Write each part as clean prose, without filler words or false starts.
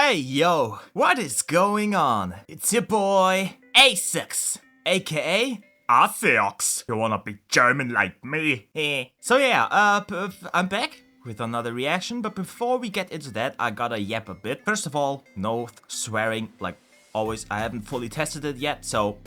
Hey yo, what is going on? It's your boy Aceox, aka Aceox. You wanna be German like me? So yeah, I'm back with another reaction, but before we get into that, I gotta yap a bit. First of all, no swearing, like always. I haven't fully tested it yet, so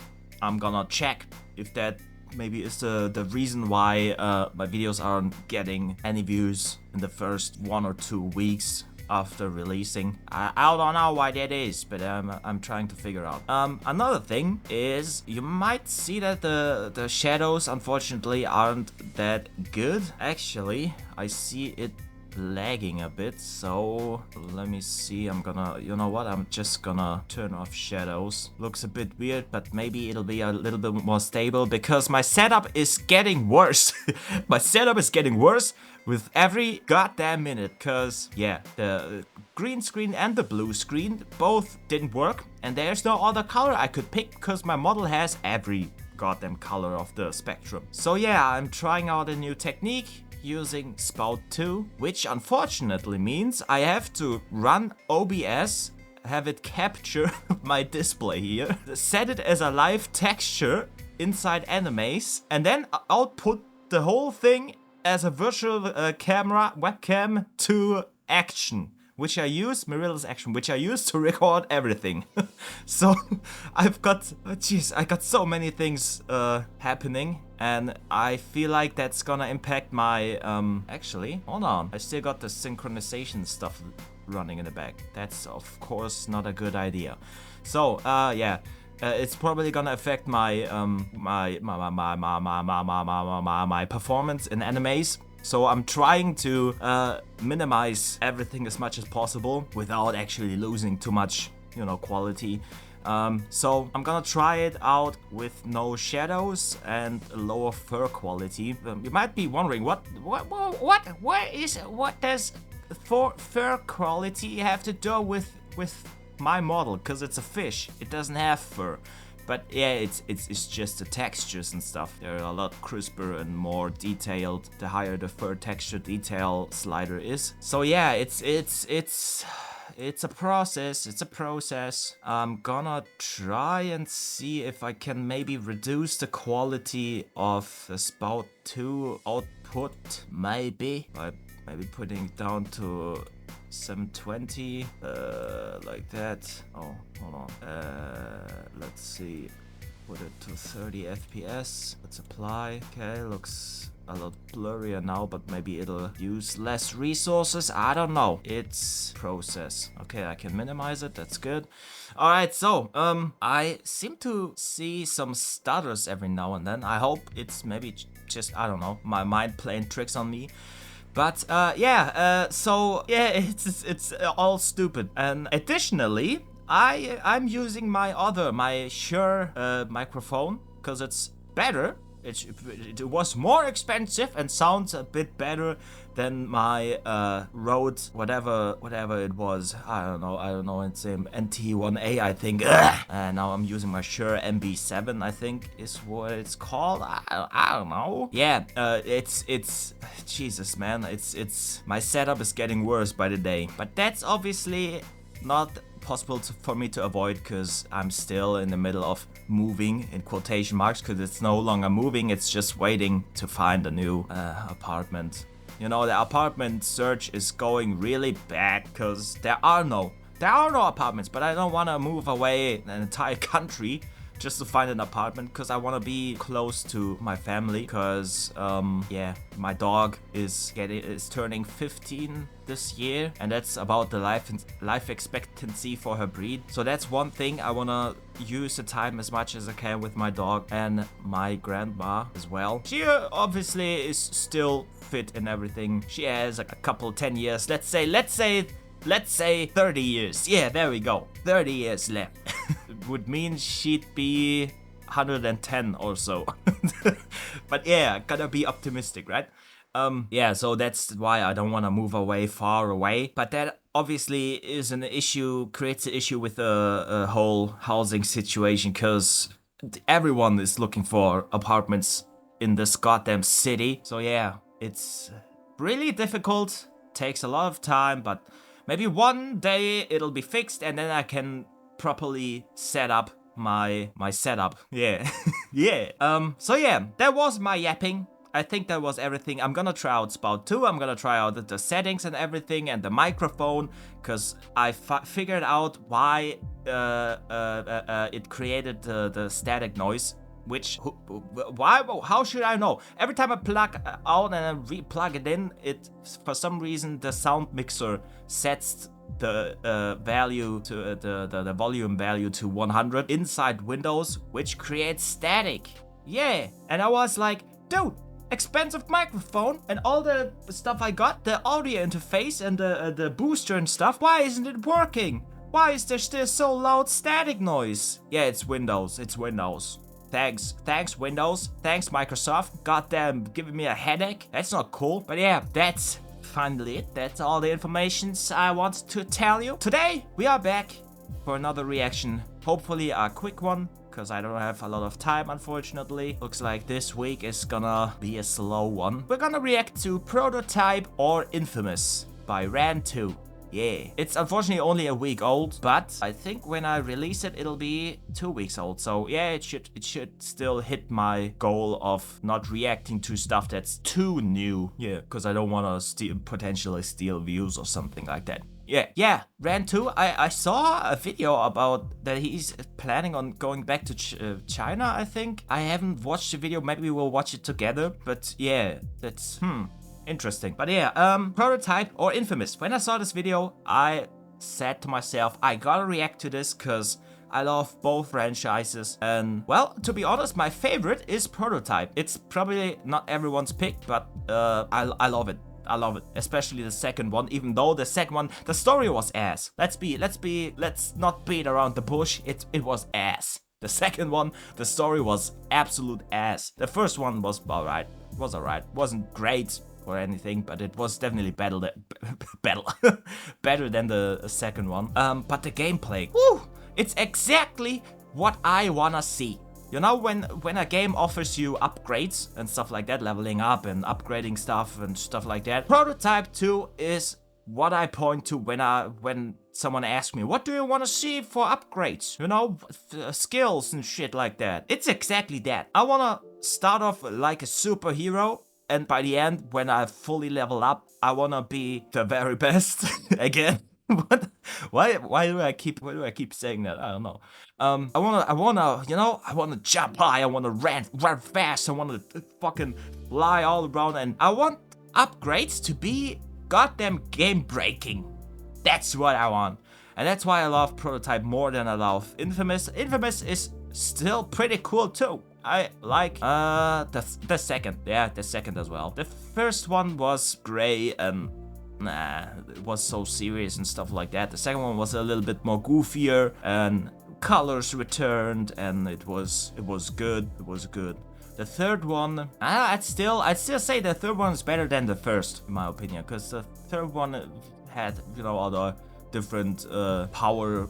I'm gonna check if that maybe is the reason why my videos aren't getting any views in the first 1 or 2 weeks after releasing. I don't know why that is, but I'm trying to figure out. Another thing is you might see that the shadows unfortunately aren't that good. Actually, I see it lagging a bit, so let me see. You know what, I'm just gonna turn off shadows. Looks a bit weird, but maybe it'll be a little bit more stable because my setup is getting worse. My setup is getting worse with every goddamn minute, cause yeah, the green screen and the blue screen both didn't work, and there's no other color I could pick because my model has every goddamn color of the spectrum. So yeah, I'm trying out a new technique using Spout 2, which unfortunately means I have to run OBS, have it capture my display here, set it as a live texture inside Animaze, and then output the whole thing as a virtual camera webcam to action, which I use, Marilla's action, which I use to record everything. So I've got, I got so many things happening, and I feel like that's gonna impact my, actually, hold on, I still got the synchronization stuff running in the back. That's of course not a good idea. So, yeah. It's probably gonna affect my my performance in Animaze. So I'm trying to minimize everything as much as possible without actually losing too much, you know, quality. So I'm gonna try it out with no shadows and lower fur quality. You might be wondering what does fur quality have to do with my model, because it's a fish, it doesn't have fur. But yeah, it's just the textures and stuff. They're a lot crisper and more detailed the higher the fur texture detail slider is. So yeah, it's a process. It's a process. I'm gonna try and see if I can maybe reduce the quality of the Spout 2 output, maybe by maybe putting it down to 720, like that. Oh, hold on. Let's see. Put it to 30 FPS. Let's apply. Okay, looks a lot blurrier now, but maybe it'll use less resources. I don't know. It's process. Okay, I can minimize it. That's good. All right, so I seem to see some stutters every now and then. I hope it's maybe just, I don't know, my mind playing tricks on me. But yeah, so yeah, it's all stupid. And additionally, I'm using my Shure microphone because it's better. It was more expensive and sounds a bit better than my Rode whatever it was. I don't know. It's NT1A, I think. And now I'm using my Shure MB7, I think is what it's called. I don't know. Yeah, it's Jesus, man. It's my setup is getting worse by the day. But that's obviously not possible for me to avoid because I'm still in the middle of moving, in quotation marks, because it's no longer moving, it's just waiting to find a new apartment. You know, the apartment search is going really bad because there are no apartments, but I don't want to move away an entire country just to find an apartment because I want to be close to my family because yeah, my dog is turning 15 this year, and that's about the life expectancy for her breed. So that's one thing. I want to use the time as much as I can with my dog and my grandma as well. She obviously is still fit and everything. She has a couple 10 years, let's say 30 years. Yeah, there we go. 30 years left. Would mean she'd be 110 or so. But yeah, gotta be optimistic, right? Yeah, so that's why I don't want to move far away. But that obviously is an issue, creates an issue with the whole housing situation, because everyone is looking for apartments in this goddamn city. So yeah, it's really difficult, takes a lot of time, but maybe one day it'll be fixed and then I can properly set up my setup. Yeah. Yeah. So yeah, that was my yapping. I think that was everything. I'm gonna try out Spout 2. I'm gonna try out the settings and everything and the microphone, because I figured out why it created the static noise. Which, why, how should I know? Every time I plug out and I re-plug it in, it, for some reason, the sound mixer sets the value to the volume value to 100 inside Windows, which creates static. Yeah, and I was like, dude, expensive microphone and all the stuff I got, the audio interface and the booster and stuff, why isn't it working? Why is there still so loud static noise? Yeah, it's Windows, it's Windows. Thanks Windows, thanks Microsoft, goddamn giving me a headache. That's not cool, but yeah, that's finally it. That's all the information I wanted to tell you. Today, we are back for another reaction, hopefully a quick one, because I don't have a lot of time, unfortunately. Looks like this week is gonna be a slow one. We're gonna react to Prototype or Infamous by Ran2. Yeah, it's unfortunately only a week old, but I think when I release it, it'll be 2 weeks old. So yeah, it should still hit my goal of not reacting to stuff that's too new. Yeah, because I don't want to potentially steal views or something like that. Yeah, Ran2, I saw a video about that he's planning on going back to China, I think. I haven't watched the video, maybe we'll watch it together, but yeah, that's, interesting. But yeah, Prototype or Infamous. When I saw this video, I said to myself, I gotta react to this because I love both franchises. And well, to be honest, my favorite is Prototype. It's probably not everyone's pick, but I love it. I love it, especially the second one, even though the second one, the story was ass. Let's not beat around the bush. It was ass. The second one, the story was absolute ass. The first one was alright. Wasn't great or anything, but it was definitely better than the second one. But the gameplay, woo, it's exactly what I wanna see. You know, when a game offers you upgrades and stuff like that, leveling up and upgrading stuff and stuff like that, Prototype 2 is what I point to when someone asks me, what do you want to see for upgrades? You know, skills and shit like that. It's exactly that. I want to start off like a superhero, and by the end, when I fully level up, I want to be the very best again. What? Why do I keep saying that? I don't know. I wanna jump high. I wanna run fast. I wanna fucking fly all around, and I want upgrades to be goddamn game breaking. That's what I want, and that's why I love Prototype more than I love Infamous. Infamous is still pretty cool too. I like the second. Yeah, the second as well. The first one was gray and it was so serious and stuff like that. The second one was a little bit more goofier and colors returned, and it was good. It was good. The third one, I'd still say the third one is better than the first, in my opinion, because the third one had, you know, all the different power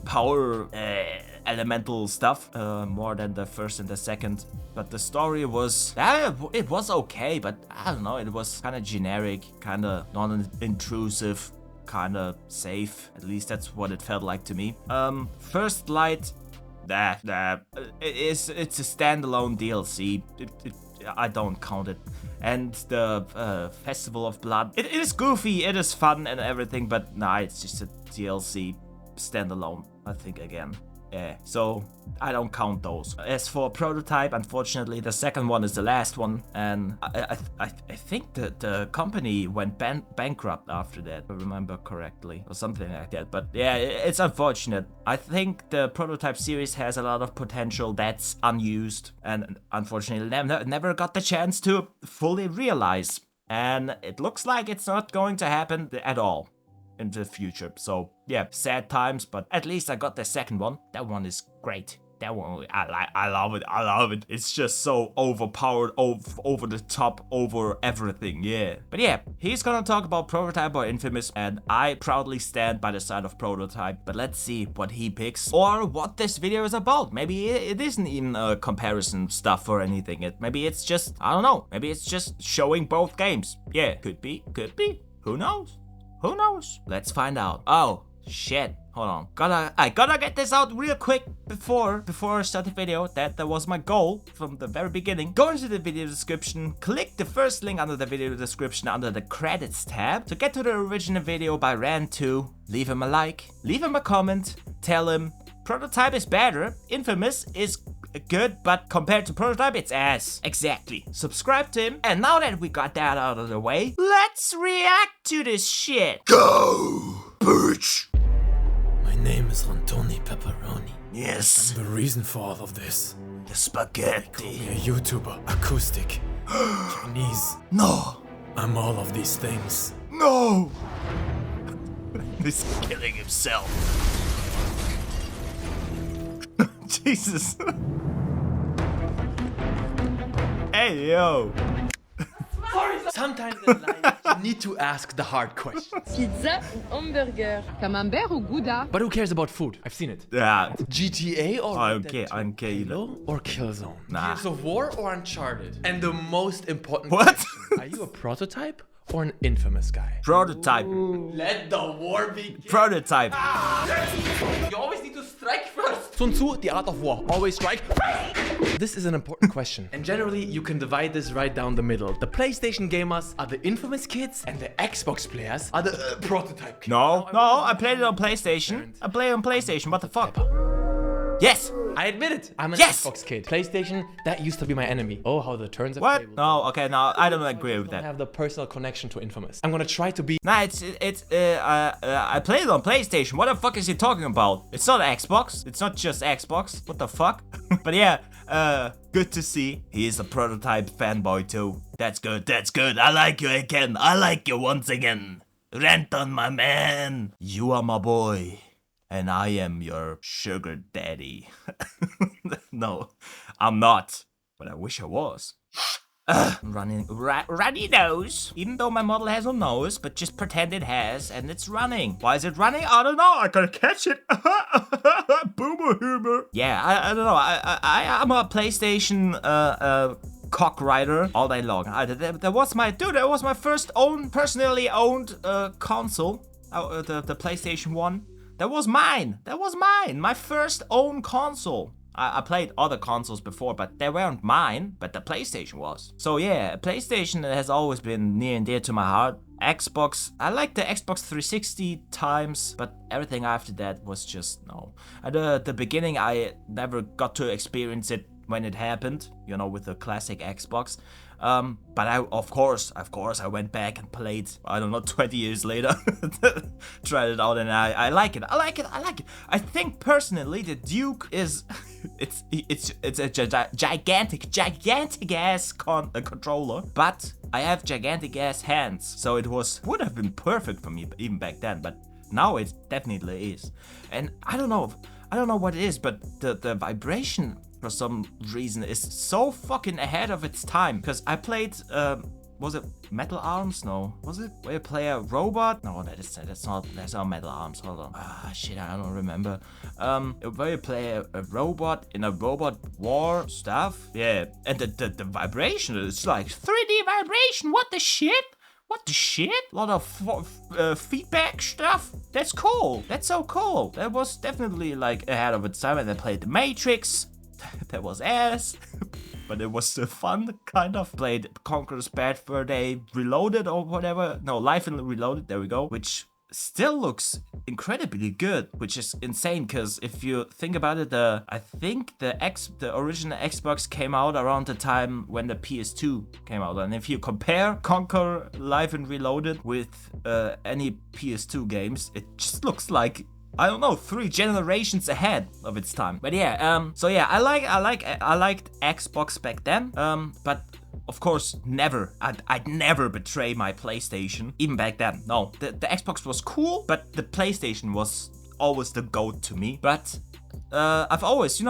elemental stuff more than the first and the second. But the story was, it was okay, but I don't know, it was kind of generic, kind of non-intrusive, kind of safe. At least that's what it felt like to me. First Light, it's a standalone DLC. I don't count it. And the Festival of Blood, it is goofy, it is fun and everything, but nah, it's just a DLC standalone, I think, again. Yeah, so I don't count those. As for Prototype, unfortunately, the second one is the last one, and I think that the company went bankrupt after that, if I remember correctly, or something like that. But yeah, it's unfortunate. I think the Prototype series has a lot of potential that's unused, and unfortunately never got the chance to fully realize. And it looks like it's not going to happen at all in the future. So yeah, sad times, but at least I got the second one. That one is great. That one, I love it. I love it. It's just so overpowered, over the top, over everything. Yeah. But yeah, he's gonna talk about Prototype or Infamous, and I proudly stand by the side of Prototype. But let's see what he picks or what this video is about. Maybe it isn't even comparison stuff or anything. Maybe it's just, I don't know. Maybe it's just showing both games. Yeah, could be. Who knows? Who knows? Let's find out. Oh, shit. Hold on. I gotta get this out real quick before I start the video. That was my goal from the very beginning. Go into the video description, click the first link under the video description under the credits tab to get to the original video by Ran2. Leave him a like, leave him a comment, tell him Prototype is better, Infamous is good, but compared to Prototype, it's ass. Exactly. Subscribe to him, and now that we got that out of the way, let's react to this shit. Go, bitch. My name is Antoni Pepperoni. Yes. I'm the reason for all of this. The spaghetti. Call me a YouTuber, acoustic, Chinese. No. I'm all of these things. No. He's killing himself. Jesus. Hey, yo. Sometimes in life, you need to ask the hard questions. Pizza ou hamburger? Camembert ou Gouda? But who cares about food? I've seen it. Yeah. GTA or Halo or Killzone? Nah. Gears of War or Uncharted? And the most important What? question, are you a prototype or an infamous guy? Prototype. Let the war begin. Prototype. You always need to strike first. Sun Tzu, the art of war. Always strike. This is an important question. And generally, you can divide this right down the middle. The PlayStation gamers are the infamous kids, and the Xbox players are the prototype kids. No, I played it on PlayStation. I play it on PlayStation. What the fuck? Yes. I admit it. I'm an Yes! Xbox kid. PlayStation, that used to be my enemy. Oh, how the turns have What? tabled. No, okay, no, I don't agree with I that. have the personal connection to Infamous. I'm gonna try to be. Nah, I played it on PlayStation. What the fuck is he talking about? It's not Xbox. It's not just Xbox. What the fuck? But yeah, good to see. He is a prototype fanboy too. That's good, that's good. I like you again. I like you once again. Rant on my man. You are my boy. And I am your sugar daddy. No, I'm not. But I wish I was. Runny nose. Even though my model has a nose, but just pretend it has, and it's running. Why is it running? I don't know. I gotta catch it. Boomer humor. Yeah, I don't know. I'm a PlayStation cock rider all day long. That was my first personally owned console. The PlayStation 1. That was mine. My first own console. I played other consoles before, but they weren't mine, but the PlayStation was. So yeah, PlayStation has always been near and dear to my heart. Xbox, I like the Xbox 360 times, but everything after that was just no. At the beginning, I never got to experience it when it happened, you know, with the classic Xbox. But of course, I went back and played, I don't know, 20 years later, tried it out, and I like it. I think personally, the Duke is, it's a gigantic ass controller, but I have gigantic ass hands, so it would have been perfect for me even back then, but now it definitely is. And I don't know what it is, but the vibration for some reason is so fucking ahead of its time. Because I played, was it Metal Arms? No. Was it where you play a robot? No, that's not Metal Arms. Hold on. Ah, shit, I don't remember. Where you play a robot in a robot war stuff. Yeah, and the vibration is like 3D vibration. What the shit? What the shit? A lot of feedback stuff. That's cool. That's so cool. That was definitely like ahead of its time. And I played The Matrix. That was ass. But it was still fun, kind of. Played Conqueror's Bad Fur Day Reloaded or whatever. No, Life and Reloaded. There we go. Which still looks incredibly good, which is insane because if you think about it, I think the original Xbox came out around the time when the PS2 came out, and if you compare Conquer Live and Reloaded with any PS2 games, it just looks like, I don't know, 3 generations ahead of its time. But yeah, so yeah, I liked Xbox back then, but of course, I'd never betray my PlayStation, even back then. No, the Xbox was cool, but the PlayStation was always the GOAT to me. But I've always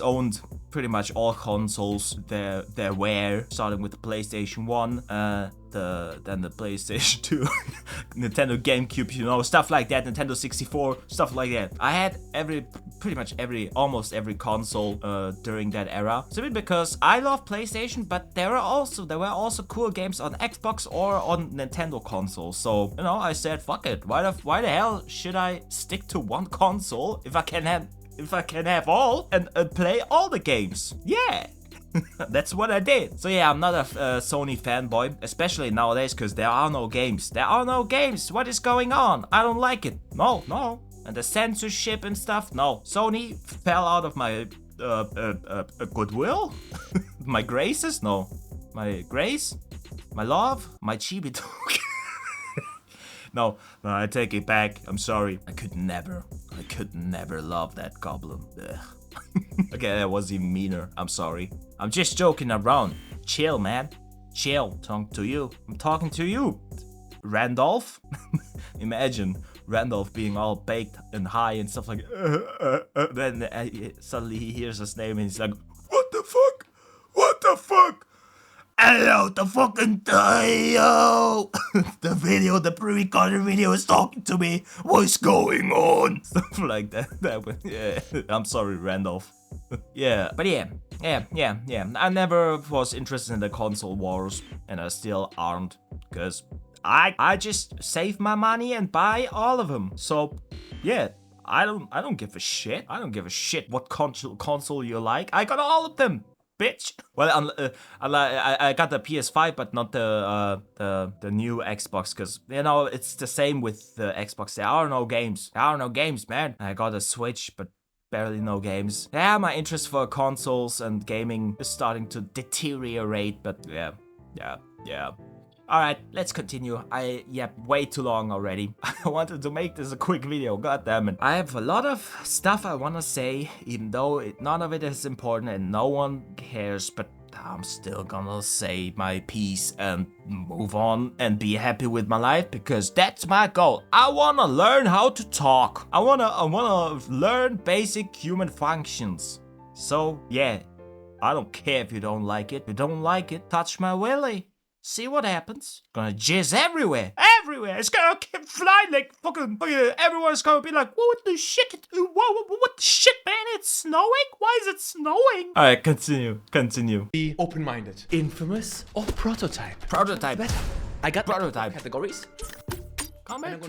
owned pretty much all consoles there were, starting with the PlayStation 1, then the PlayStation 2, Nintendo GameCube, you know, stuff like that, Nintendo 64, stuff like that. I had almost every console during that era, simply because I love PlayStation, but there were also cool games on Xbox or on Nintendo consoles. So, you know, I said, fuck it. Why the hell should I stick to one console if I can have all and play all the games? Yeah. That's what I did. So yeah, I'm not a Sony fanboy, especially nowadays, because there are no games. There are no games. What is going on? I don't like it. No. And the censorship and stuff. No. Sony fell out of my goodwill. My graces. No. My grace. My love. My chibi dog. No, I take it back. I'm sorry. I could never love that goblin. Ugh. Okay, that was even meaner. I'm sorry. I'm just joking around. Chill, man. Chill. Talking to you. I'm talking to you. Randolph? Imagine Randolph being all baked and high and stuff like then suddenly he hears his name and he's like, what the fuck? What the fuck? Hello, the fucking Dio! The pre-recorded video is talking to me. What's going on? Stuff like that. Yeah. I'm sorry, Randolph. Yeah, but yeah. I never was interested in the console wars, and I still aren't, because I just save my money and buy all of them. So yeah, I don't give a shit. I don't give a shit what console you like. I got all of them. Bitch. Well, I got the PS5, but not the new Xbox, because, you know, it's the same with the Xbox. There are no games. There are no games, man. I got a Switch, but barely no games. Yeah, my interest for consoles and gaming is starting to deteriorate, but yeah. Alright, let's continue. Way too long already. I wanted to make this a quick video, god damn it. I have a lot of stuff I want to say, even though none of it is important and no one cares, but I'm still gonna say my piece and move on and be happy with my life, because that's my goal. I wanna learn how to talk. I wanna learn basic human functions. So yeah, I don't care if you don't like it. If you don't like it, touch my willy. See what happens. Gonna jizz everywhere. Everywhere. It's gonna fly like fucking. Everyone's gonna be like, what the shit? What the shit, man? It's snowing? Why is it snowing? Alright, continue. Be open-minded. Infamous or prototype? Prototype. I got prototype categories. Comment.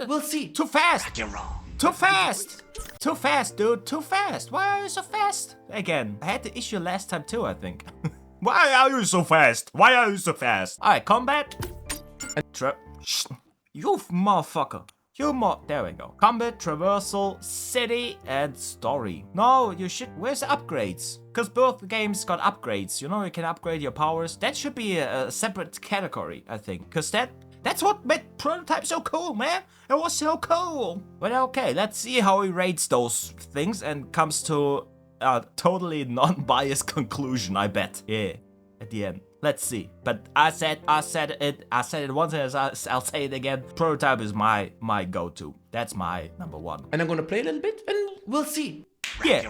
We'll see. Too fast. You're wrong. Too fast. Too fast, dude. Too fast. Why are you so fast? Again, I had the issue last time too, I think. Why are you so fast? Why are you so fast? Alright, combat. You motherfucker. There we go. Combat, traversal, city, and story. No, you should. Where's the upgrades? Because both games got upgrades. You know, you can upgrade your powers. That should be a separate category, I think. Because that's what made Prototype so cool, man. It was so cool. But okay, let's see how he rates those things and comes to a totally non-biased conclusion, I bet. Yeah, at the end. Let's see. But I said it once and I'll say it again. Prototype is my go-to. That's my number one. And I'm gonna play a little bit and we'll see. Yeah.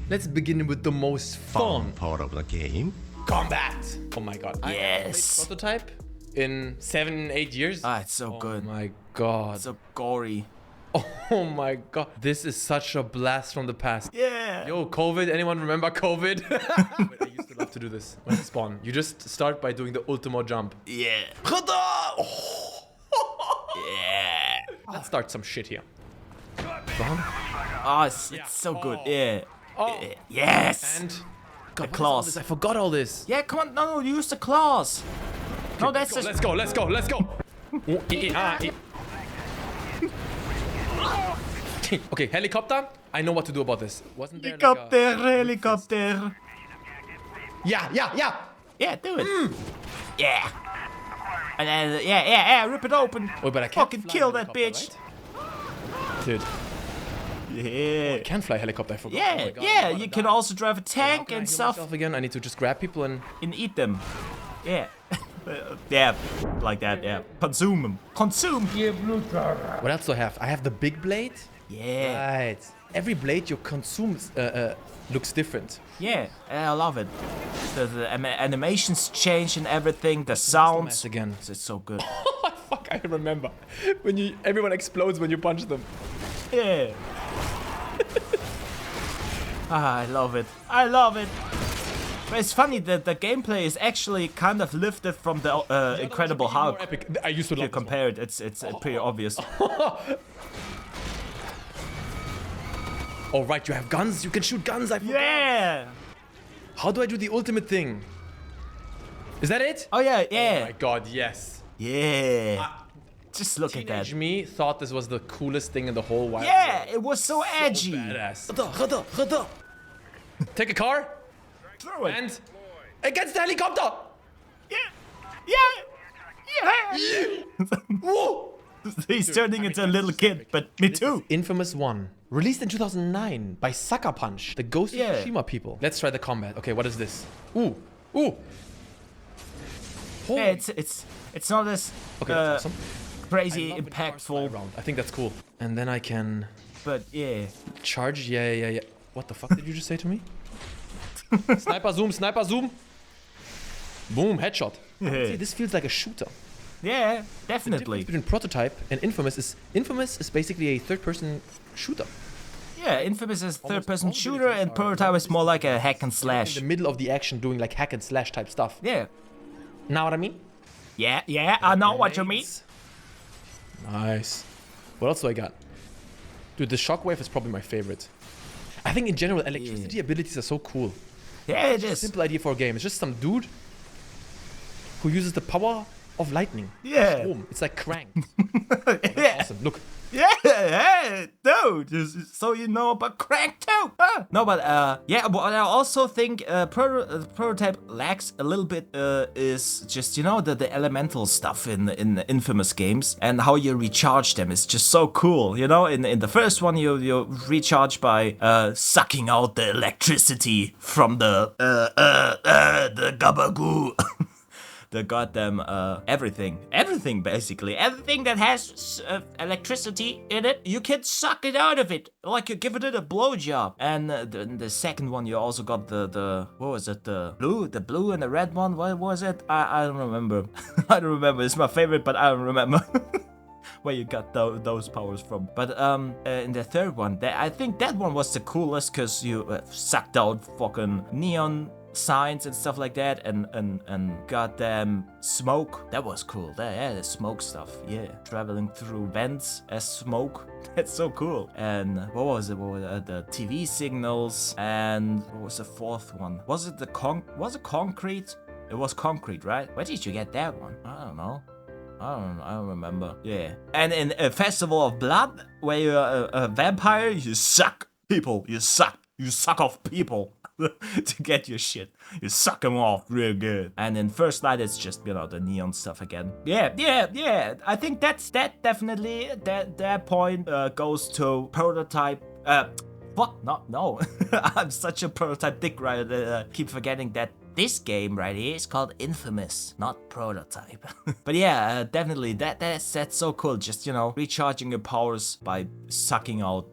Let's begin with the most fun part of the game. combat. Oh my god. Yes. I played Prototype in 7-8 years. Ah, it's so good. Oh my god. So gory. Oh my god. This is such a blast from the past. Yeah. Yo, COVID. Anyone remember COVID? Wait, I used to love to do this when it spawn. You just start by doing the ultimo jump. Yeah. Yeah. Let's start some shit here. Oh, it's so good. Yeah. Oh. Yes. And the God, claws. I forgot all this. Yeah, come on. No, use the claws. No, that's just... Let's go. Okay, helicopter. I know what to do about this. Wasn't there Helicopter. Yeah. Yeah, do it. Yeah. And then, yeah, rip it open. Oh, but I can't fucking fly kill that helicopter, bitch. right? Dude, Yeah. I can fly helicopter. I forgot. Yeah, Oh my God, yeah, I'm gonna you can die. also drive a How tank can I and heal stuff myself again. I need to just grab people and and eat them. Yeah. Yeah, like that, yeah. Consume them. Consume. what else do I have? I have the big blade. Yeah. Right. Every blade you consume looks different. Yeah, I love it. The animations change and everything, the sounds. Again. It's so good. Fuck, I remember. When everyone explodes when you punch them. Yeah. I love it. I love it. But it's funny that the gameplay is actually kind of lifted from the Incredible Hulk. Epic. I used to If you love compare it, it's pretty obvious. Oh right, you have guns. You can shoot guns. I forgot. Yeah. How do I do the ultimate thing? Is that it? Oh yeah, Oh yeah. my god, yes. Yeah. Just look at that. Teenage me thought this was the coolest thing in the whole wide Yeah, world. it was so edgy. Badass. Take a car Throw it. and against the helicopter. Yeah. Whoa. He's turning into a little kid, but me too. Infamous 1. Released in 2009 by Sucker Punch, the Ghost of Yeah. Tsushima people. Let's try the combat. Okay, what is this? Ooh. Yeah, it's not as Okay, that's awesome. crazy, I love when cars fly impactful, around. I think that's cool. And then I can but yeah. charge. Yeah. What the fuck did you just say to me? Sniper zoom. Boom, headshot. See, this feels like a shooter. Yeah, The definitely. difference between Prototype and Infamous is basically a third-person shooter. Yeah, Infamous is third-person all shooter, videos and are Prototype is more like a hack and In slash. the middle of the action, doing like hack and slash type stuff. Yeah. Know what I mean? Yeah, I know what you mean. Nice. What else do I got? Dude, the shockwave is probably my favorite. I think in general, electricity abilities are so cool. Yeah, it is. Simple idea for a game. It's just some dude who uses the power of lightning. Yeah. Boom. It's like Crank. Yeah. Awesome. Look. Yeah, dude. So you know about Crank too? Huh? No, but yeah. What I also think Prototype lacks a little bit is just the elemental stuff in the Infamous games and how you recharge them is just so cool. In the first one you recharge by sucking out the electricity from the gabagoo. The goddamn everything basically, everything that has electricity in it, you can suck it out of it like you're giving it a blowjob. And the second one, you also got the what was it, the blue and the red one. What was it? I don't remember. I don't remember. It's my favorite, but I don't remember where you got those powers from. But in the third one, I think that one was the coolest because you sucked out fucking neon signs and stuff like that, and goddamn smoke. That was cool. The smoke stuff. Yeah, traveling through vents as smoke. That's so cool. And what was it? The TV signals. And what was the fourth one? Was it concrete? It was concrete, right? Where did you get that one? I don't know. I don't remember. Yeah. And in a Festival of Blood, where you're a vampire, you suck people. You suck off people. To get your shit. You suck them off real good. And in First Light, it's just, the neon stuff again. Yeah. I think that definitely, that point goes to Prototype. What? No. I'm such a Prototype dick, right? Keep forgetting that this game right here is called Infamous, not Prototype. But yeah, definitely, that's so cool. Just, recharging your powers by sucking out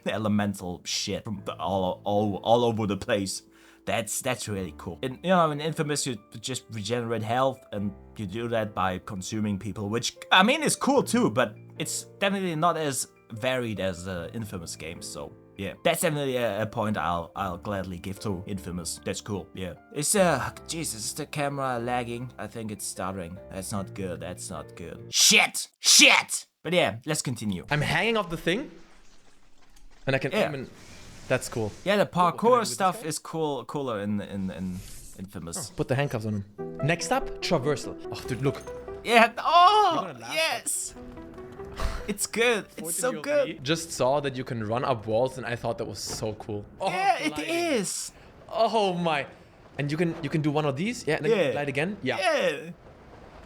elemental shit from all over the place. That's really cool. In Infamous, you just regenerate health, and you do that by consuming people, which I mean is cool too, but it's definitely not as varied as the Infamous games. So yeah, that's definitely a point I'll gladly give to Infamous. That's cool. Yeah, it's Jesus, is the camera lagging? I think it's stuttering. That's not good. Shit. But yeah, let's continue. I'm hanging off the thing. And I can aim and that's cool. Yeah, the parkour stuff is cooler in Infamous. Put the handcuffs on him. Next up, traversal. Oh, dude, look. Yeah. Oh, yes. It's good. It's so good. Just saw that you can run up walls, and I thought that was so cool. Oh, yeah, it is. Oh my. And you can do one of these. Yeah, and then you can glide again. Yeah.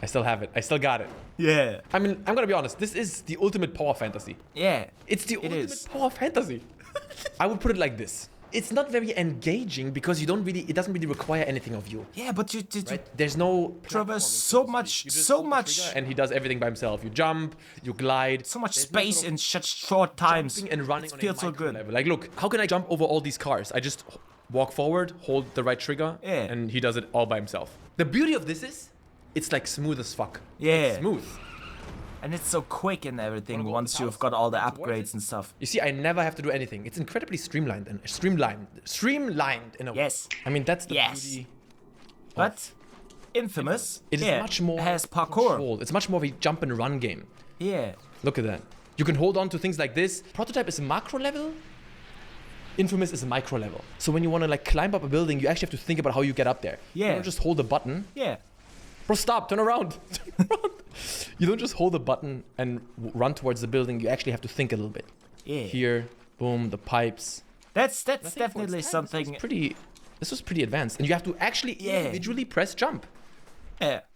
I still have it. I still got it. Yeah. I mean, I'm gonna be honest. This is the ultimate power fantasy. Yeah. It's the ultimate power fantasy. I would put it like this. it's not very engaging because you don't really, it doesn't really require anything of you. Yeah, but you Right? There's no traverse so much, and he does everything by himself. You jump, you glide. so much space in such short times. Jumping and running It on a feels so micro good. level. Like, look, how can I jump over all these cars? I just walk forward, hold the right trigger, Yeah. and he does it all by himself. The beauty of this is, it's like smooth as fuck. Yeah. It's smooth. And it's so quick and everything Wanna go once to the you've house? got all the Towards upgrades it? and stuff. You see, I never have to do anything. It's incredibly streamlined in a way. Yes. I mean, that's the Yes. beauty. But Infamous, It is yeah, much more has parkour. controlled. It's much more of a jump and run game. Yeah. Look at that. You can hold on to things like this. Prototype is macro level. Infamous is micro level. So when you want to like climb up a building, you actually have to think about how you get up there. Yeah. You don't just hold a button. Yeah. Bro, stop, turn around. Turn around. You don't just hold a button and run towards the building. You actually have to think a little bit. Yeah. Here, boom, the pipes. That's I think for definitely its time, something. This was pretty advanced. And you have to actually Yeah. individually press jump.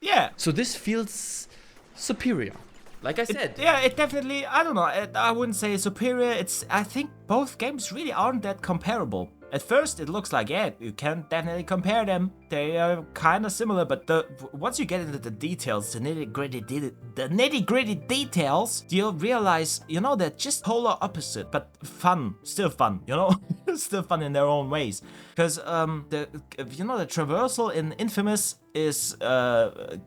Yeah. So this feels superior. Like I said. Yeah, it definitely, I don't know, I wouldn't say superior. I think both games really aren't that comparable. At first, it looks like, yeah, you can definitely compare them. They are kind of similar, but once you get into the details, the nitty-gritty details, you'll realize, they're just polar opposite, but fun, still fun, still fun in their own ways. Because the traversal in Infamous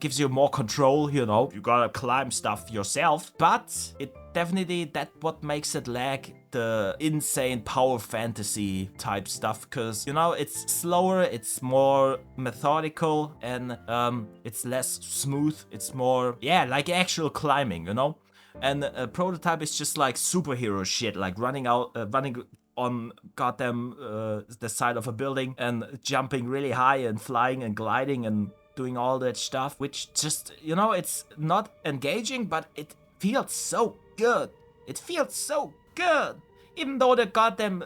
gives you more control. You gotta climb stuff yourself, but it definitely what makes it lack the insane power fantasy type stuff, because it's slower, it's more methodical, and it's less smooth. It's more like actual climbing, and Prototype is just like superhero shit, like running on goddamn the side of a building and jumping really high and flying and gliding and doing all that stuff, which just it's not engaging, but it feels so good. It feels so good. Even though the goddamn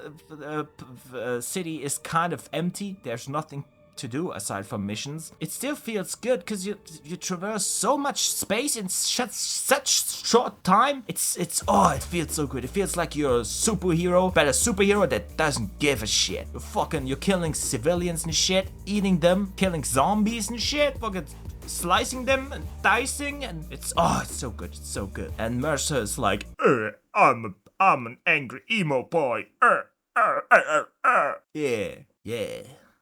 city is kind of empty, there's nothing to do aside from missions, it still feels good because you traverse so much space in such short time. It feels so good. It feels like you're a superhero, but a superhero that doesn't give a shit. You're killing civilians and shit, eating them, killing zombies and shit, fucking slicing them and dicing, and it's so good. It's so good. And Mercer is like, I'm an angry emo boy. Yeah.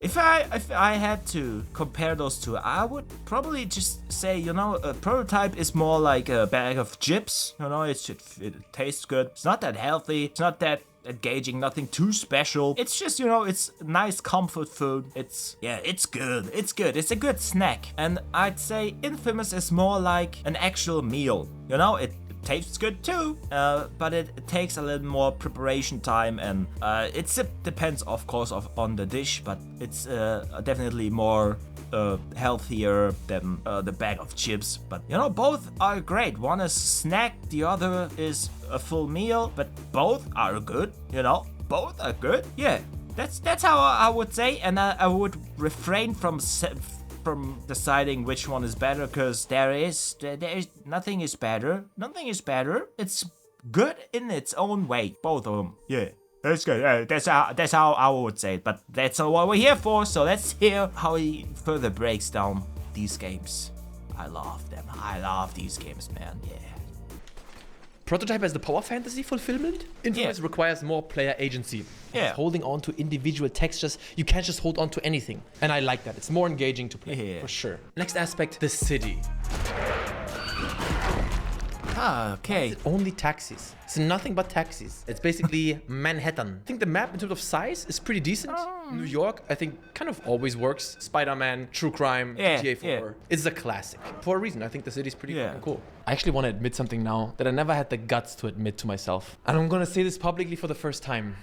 If I had to compare those two, I would probably just say, a Prototype is more like a bag of chips. It tastes good. It's not that healthy. It's not that engaging. Nothing too special. It's just, it's nice comfort food. It's good. It's good. It's a good snack. And I'd say Infamous is more like an actual meal. It tastes good too, but it takes a little more preparation time, and it depends, of course, on the dish, but it's definitely more healthier than the bag of chips. But both are great. One is snack, the other is a full meal, but both are good. Both are good. Yeah, that's how I would say, and I would refrain from deciding which one is better, because there is nothing is better. Nothing is better. It's good in its own way, both of them. Yeah, that's good. That's how I would say it. But that's what we're here for. So let's hear how he further breaks down these games. I love them. I love these games, man. Yeah. Prototype has the power fantasy fulfillment. Infamous requires more player agency. Yeah. Holding on to individual textures. You can't just hold on to anything. And I like that. It's more engaging to play, for sure. Next aspect, the city. Okay. Only taxis. It's nothing but taxis. It's basically Manhattan. I think the map in terms of size is pretty decent. New York, I think, kind of always works. Spider-Man, True Crime, GTA 4. It's a classic. For a reason, I think the city's pretty fucking cool. I actually want to admit something now that I never had the guts to admit to myself. And I'm gonna say this publicly for the first time.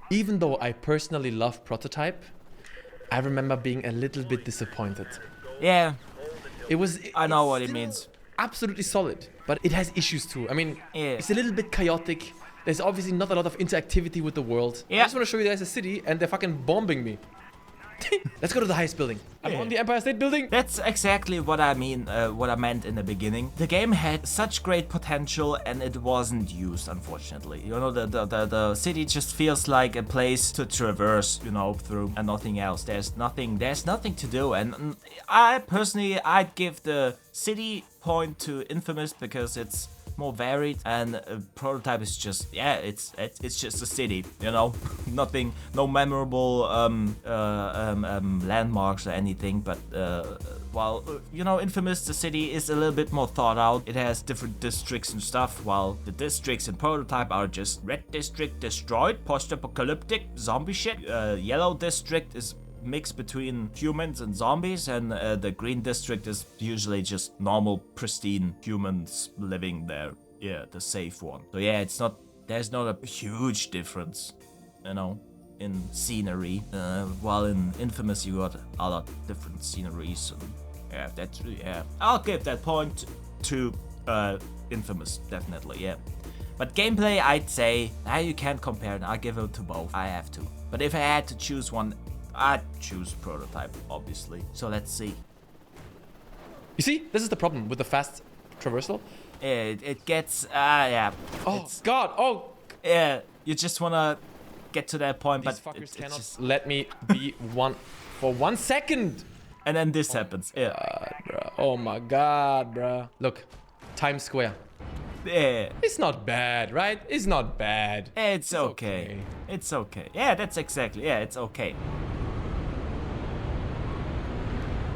Even though I personally love Prototype, I remember being a little bit disappointed. Yeah. I know what it still means. Absolutely solid, but it has issues too. I mean, it's a little bit chaotic. There's obviously not a lot of interactivity with the world. I just want to show you guys a city, and they're fucking bombing me. Let's go to the highest building. I'm on the Empire State Building. That's exactly what I mean, what I meant in the beginning. The game had such great potential and it wasn't used, unfortunately. You know, the city just feels like a place to traverse, you know, through and nothing else. There's nothing to do. And I personally, I'd give the city point to Infamous because it's more varied, and Prototype is just, yeah, it's just a city, you know. Nothing, no memorable landmarks or anything, but while you know, Infamous, the city is a little bit more thought out. It has different districts and stuff, while the districts in Prototype are just red district destroyed, post-apocalyptic zombie shit. Yellow district is mix between humans and zombies, and the green district is usually just normal, pristine humans living there. Yeah, the safe one. So yeah, there's not a huge difference, you know, in scenery. While in Infamous you got a lot of different sceneries. And yeah, I'll give that point to Infamous, definitely, yeah. But gameplay, I'd say, you can't compare it. I give it to both. I have to. But if I had to choose one, I'd choose Prototype, obviously. So let's see. You see, this is the problem with the fast traversal. It gets, yeah. Oh, God, oh. Yeah, you just wanna get to that point, These but fuckers cannot just... let me be one for 1 second. And then this happens, yeah. God, bro. Oh my God, bro. Look, Times Square. Yeah. It's not bad, right? It's not bad. It's okay. It's okay. Yeah, that's exactly, yeah, it's okay.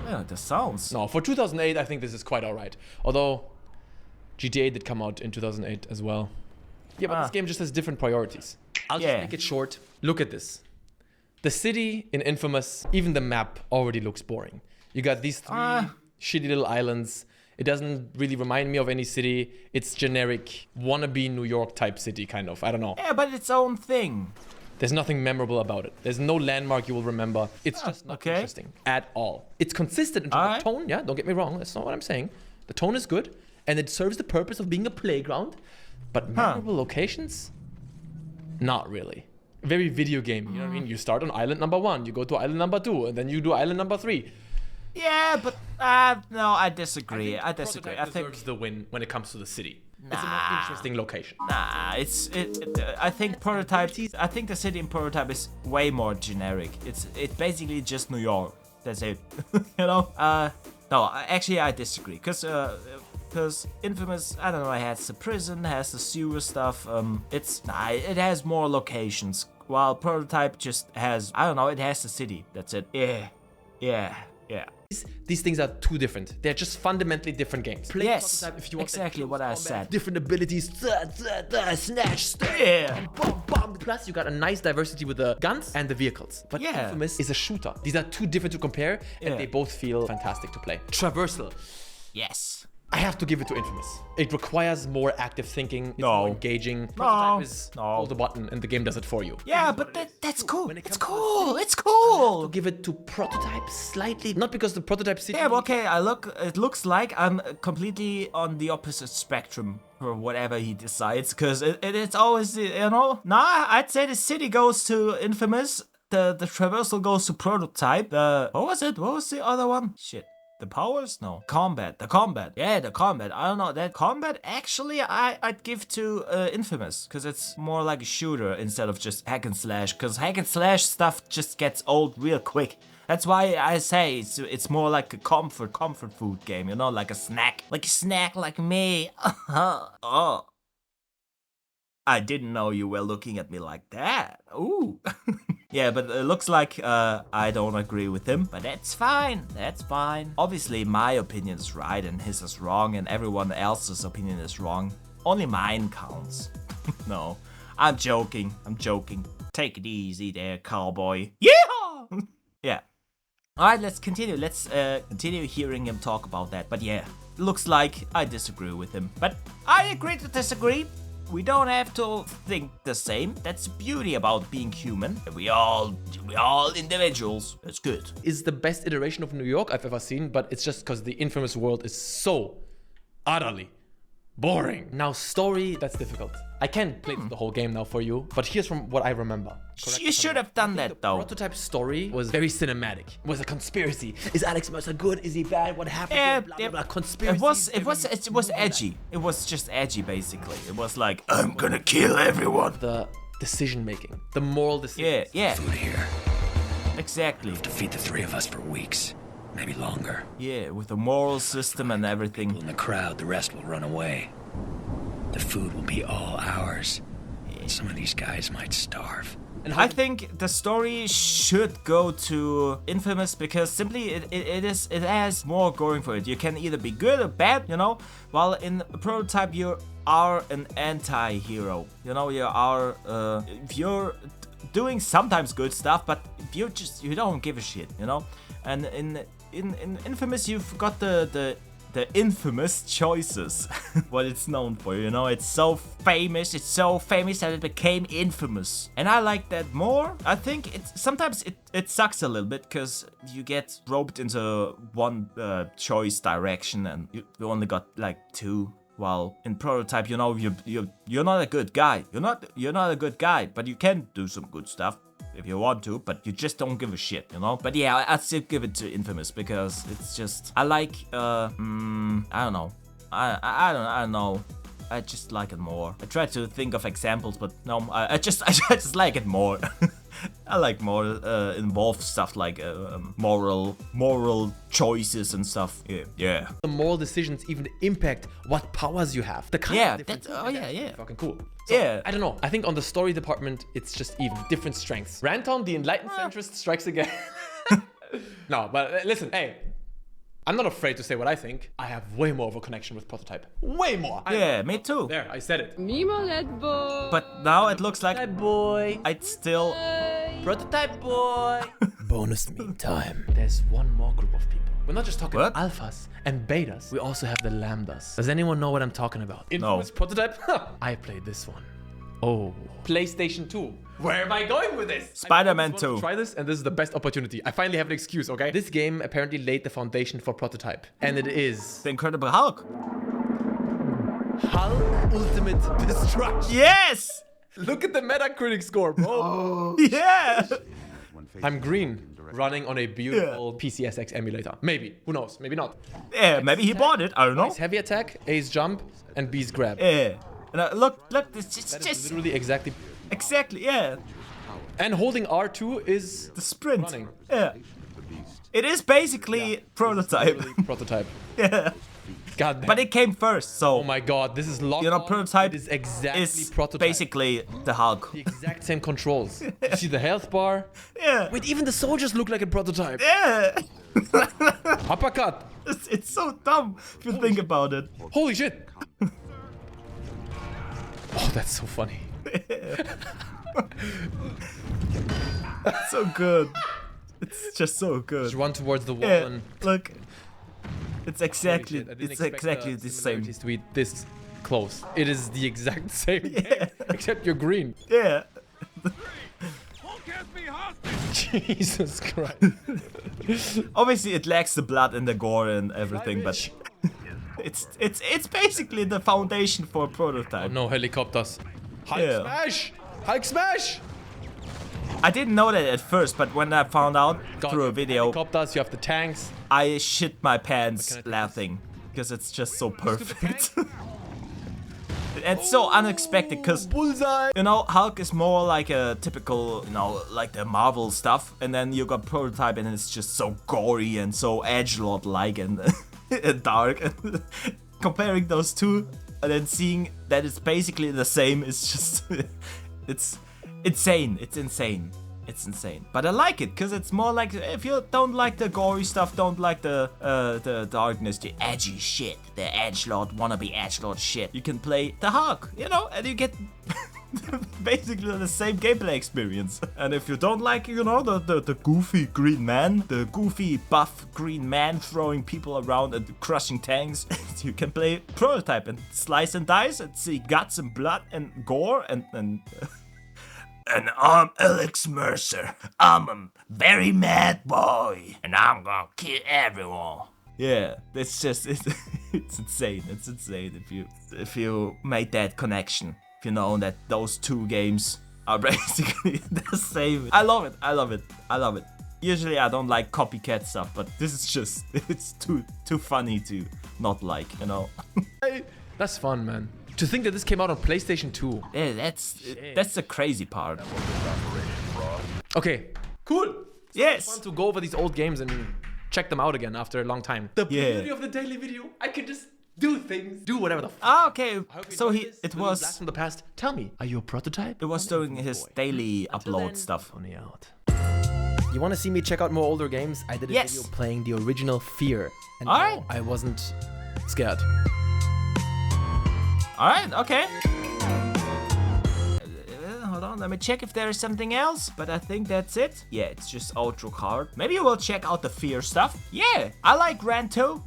Yeah, the sounds. No, for 2008, I think this is quite alright. Although, GTA did come out in 2008 as well. Yeah, but this game just has different priorities. I'll just make it short. Look at this. The city in Infamous, even the map already looks boring. You got these three shitty little islands. It doesn't really remind me of any city. It's generic, wannabe New York type city, kind of. I don't know. Yeah, but its own thing. There's nothing memorable about it. There's no landmark you will remember. It's just not interesting at all. It's consistent in terms of tone. Yeah, don't get me wrong. That's not what I'm saying. The tone is good, and it serves the purpose of being a playground. But memorable locations? Not really. Very video game. You know what I mean? You start on island number 1, you go to island number 2, and then you do island number 3. Yeah, but no, I disagree. I disagree. I think deserves the win when it comes to the city. It's a more interesting location. Nah, I think Prototype. I think the city in Prototype is way more generic. It's basically just New York. That's it. You know. No, actually I disagree. Because Infamous, I don't know, it has the prison, has the sewer stuff. It has more locations. While Prototype just has, I don't know, it has the city. That's it. Yeah. These things are too different. They're just fundamentally different games. Yes, if you want exactly what I said. Different abilities, snatch, and bomb. Plus, you got a nice diversity with the guns and the vehicles. But Infamous is a shooter. These are too different to compare, and they both feel fantastic to play. Traversal. Yes. I have to give it to Infamous. It requires more active thinking. It's more engaging. Prototype is hold the button and the game does it for you. Yeah, but that's cool. It's cool. It's cool. I have to give it to Prototype slightly, not because the Prototype city. Yeah, okay. It looks like I'm completely on the opposite spectrum for whatever he decides, because it's always, you know. Nah, I'd say the city goes to Infamous. The traversal goes to Prototype. What was it? What was the other one? Shit. The powers? No. Combat. The combat. Yeah, the combat. I don't know. That combat, actually, I'd give to Infamous. Because it's more like a shooter instead of just hack and slash. Because hack and slash stuff just gets old real quick. That's why I say it's more like a comfort food game. You know, like a snack. Like a snack like me. Oh. I didn't know you were looking at me like that. Ooh. Yeah, but it looks like I don't agree with him. But that's fine. That's fine. Obviously, my opinion is right and his is wrong. And everyone else's opinion is wrong. Only mine counts. No, I'm joking. I'm joking. Take it easy there, cowboy. Yeah! Yeah. Alright, let's continue. Let's continue hearing him talk about that. But yeah, looks like I disagree with him. But I agree to disagree. We don't have to think the same. That's the beauty about being human. We all individuals. It's good. Is the best iteration of New York I've ever seen, but it's just because the Infamous world is so utterly Boring. Now story, that's difficult. I can't play the whole game now for you, but here's from what I remember. You should have done that though. Prototype story was very cinematic. It was a conspiracy. Is Alex Mercer good? Is he bad? What happened? Yeah, blah, blah, blah. Conspiracy. It was edgy. It was just edgy basically. It was like, I'm gonna kill everyone. The decision making, the moral decision. Yeah. Food here. Exactly. To feed the three of us for weeks, maybe longer. Yeah, with the moral system and everything. In the crowd, the rest will run away. The food will be all ours. And some of these guys might starve. And I think the story should go to Infamous because simply it has more going for it. You can either be good or bad, you know, while in Prototype you are an anti-hero. You know, you're doing sometimes good stuff, but you don't give a shit, you know. And in Infamous you've got the infamous choices, what it's known for, you know. It's so famous that it became infamous, and I like that more. I think sometimes it sucks a little bit because you get roped into one choice direction and you only got like two. While in Prototype, you know, you're not a good guy. You're not a good guy, but you can do some good stuff if you want to, but you just don't give a shit, you know. But yeah, I'd still give it to Infamous because it's just I like I don't know. I don't know. I just like it more. I tried to think of examples, but no, I just like it more. I like more involved stuff like moral choices and stuff. Yeah. The moral decisions even impact what powers you have. The kind of that's fucking cool. So, yeah. I don't know. I think on the story department, it's just even different strengths. Ranton, the enlightened centrist, strikes again. No, but listen, hey. I'm not afraid to say what I think. I have way more of a connection with Prototype. Way more. Yeah, me too. There, I said it. Mimolette boy. But now it looks like Prototype boy. I'd still... Prototype boy. Bonus meme time. There's one more group of people. We're not just talking What? alphas and betas. We also have the lambdas. Does anyone know what I'm talking about? Infamous Prototype? I played this one. Oh. PlayStation 2. Where am I going with this? Spider-Man I 2. Try this, and this is the best opportunity. I finally have an excuse, okay? This game apparently laid the foundation for Prototype. And it is... The Incredible Hulk. Hulk Ultimate Destruction. Yes! Look at the Metacritic score, bro. Yeah! I'm green, running on a beautiful PCSX emulator. Maybe. Who knows? Maybe not. Yeah, maybe he bought it. I don't know. Nice heavy attack, ace jump, and beast grab. Yeah. And look, it's That is just literally exactly... exactly, yeah. And holding R2 is... The sprint. Running. Yeah. It is basically Prototype. Literally Prototype. Yeah. God damn. But it came first, so Oh my god, this is locked. you know, Prototype It is exactly is Prototype. basically the Hulk. The exact same controls. You see the health bar? Yeah. Wait, even the soldiers look like a Prototype. Yeah. Uppercut. It's so dumb if you think about it. Holy shit. Oh, that's so funny. So good. It's just so good. Just run towards the wall Yeah, and... look. It's exactly Holy shit, I didn't it's expect exactly the same. similarities to be this close. It is the exact same Yeah. game, except you're green. Yeah. Jesus Christ. Obviously it lacks the blood and the gore and everything, but it's basically the foundation for a Prototype. No helicopters. Hulk Yeah. smash! Hulk smash! I didn't know that at first, but when I found out God, through you a have video, Helicopters, you have the tanks. I shit my pants Can I take laughing because it's just so perfect. It's so unexpected because, Bullseye! you know, Hulk is more like a typical, you know, like the Marvel stuff, and then you got Prototype and it's just so gory and so edgelord-like and, and dark. And comparing those two and then seeing that it's basically the same is just, it's insane. It's insane. It's insane. But I like it because it's more like, if you don't like the gory stuff, don't like the darkness, the edgy shit, the edgelord, wannabe edgelord shit, you can play the Hulk, you know, and you get basically the same gameplay experience. And if you don't like, you know, the goofy green man, the goofy buff green man throwing people around and crushing tanks, you can play Prototype and slice and dice and see guts and blood and gore and And I'm Alex Mercer. I'm a very mad boy. And I'm gonna kill everyone. Yeah, it's just... It's insane. It's insane if you made that connection. If you know that those two games are basically the same. I love it. I love it. I love it. Usually I don't like copycat stuff, but this is just, it's too funny to not like, you know. That's fun, man. To think that this came out on PlayStation 2. Yeah, that's the crazy part. Okay, cool. Yes. Fun to go over these old games and check them out again after a long time. The beauty of the daily video, I can just do things, do whatever the f. Ah, okay. So it was blast from the past. Tell me, are you a prototype? It was doing his daily upload stuff. Only out. You want to see me check out more older games? I did a video playing the original Fear. And Alright. I wasn't scared. Alright, okay. Hold on, let me check if there is something else. But I think that's it. Yeah, it's just outro card. Maybe we'll check out the Fear stuff. Yeah, I like Ranton,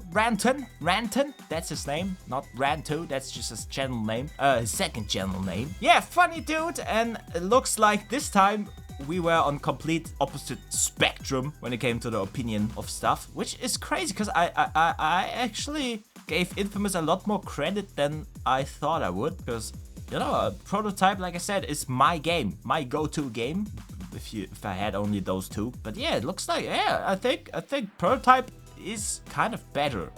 that's his name. Not Ranto, that's just his channel name. His second channel name. Yeah, funny dude. And it looks like this time we were on complete opposite spectrum when it came to the opinion of stuff, which is crazy because I actually gave Infamous a lot more credit than I thought I would, because you know, a Prototype, like I said, is my game, my go-to game if I had only those two. But yeah, it looks like, yeah, I think Prototype is kind of better.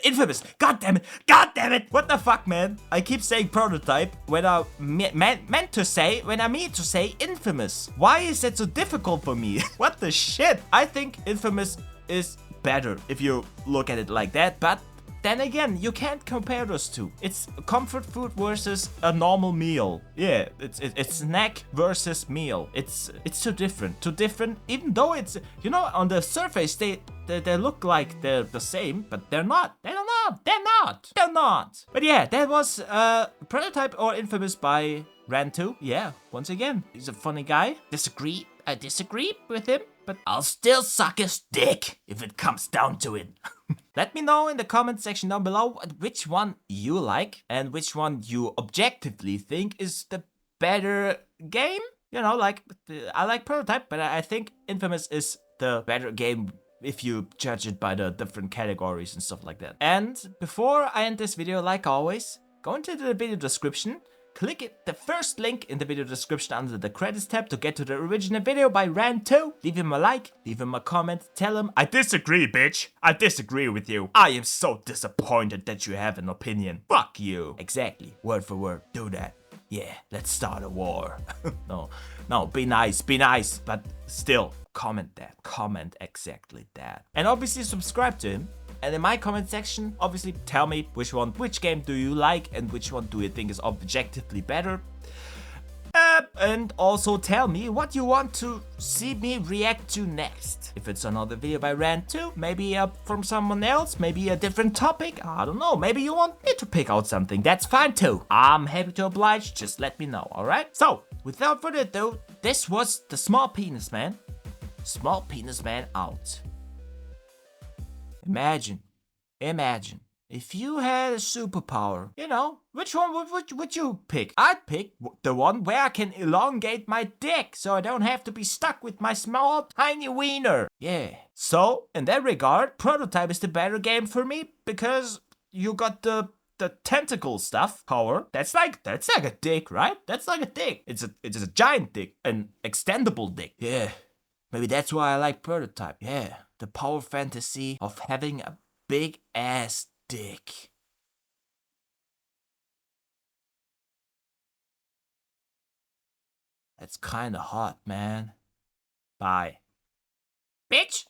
Infamous, god damn it, what the fuck, man? I keep saying Prototype when I mean to say Infamous. Why is that so difficult for me? What the shit? I think Infamous is better if you look at it like that, but then again, you can't compare those two. It's comfort food versus a normal meal. Yeah, it's snack versus meal. It's too different. Even though it's, you know, on the surface they look like they're the same, but they're not. They're not. But yeah, that was Prototype or Infamous by Ran2. Yeah, once again, he's a funny guy. I disagree with him, but I'll still suck his dick if it comes down to it. Let me know in the comment section down below which one you like and which one you objectively think is the better game. You know, like, I like Prototype, but I think Infamous is the better game if you judge it by the different categories and stuff like that. And before I end this video, like always, go into the video description. Click it, the first link in the video description under the credits tab to get to the original video by Ran2. Leave him a like, leave him a comment, tell him, I disagree, bitch. I disagree with you. I am so disappointed that you have an opinion. Fuck you. Exactly, word for word, do that. Yeah, let's start a war. No, be nice, but still, comment exactly that. And obviously subscribe to him. And in my comment section, obviously tell me which game do you like and which one do you think is objectively better. And also tell me what you want to see me react to next. If it's another video by Ran2, maybe from someone else, maybe a different topic, I don't know. Maybe you want me to pick out something, that's fine too. I'm happy to oblige, just let me know, alright? So, without further ado, this was the Small Penis Man. Small Penis Man out. Imagine if you had a superpower, you know, which one would you pick? I'd pick the one where I can elongate my dick so I don't have to be stuck with my small tiny wiener. Yeah. So, in that regard, Prototype is the better game for me because you got the tentacle stuff power. That's like a dick, right? That's like a dick. It's a giant dick, an extendable dick. Yeah. Maybe that's why I like Prototype. Yeah. The power fantasy of having a big ass dick. That's kinda hot, man. Bye. Bitch!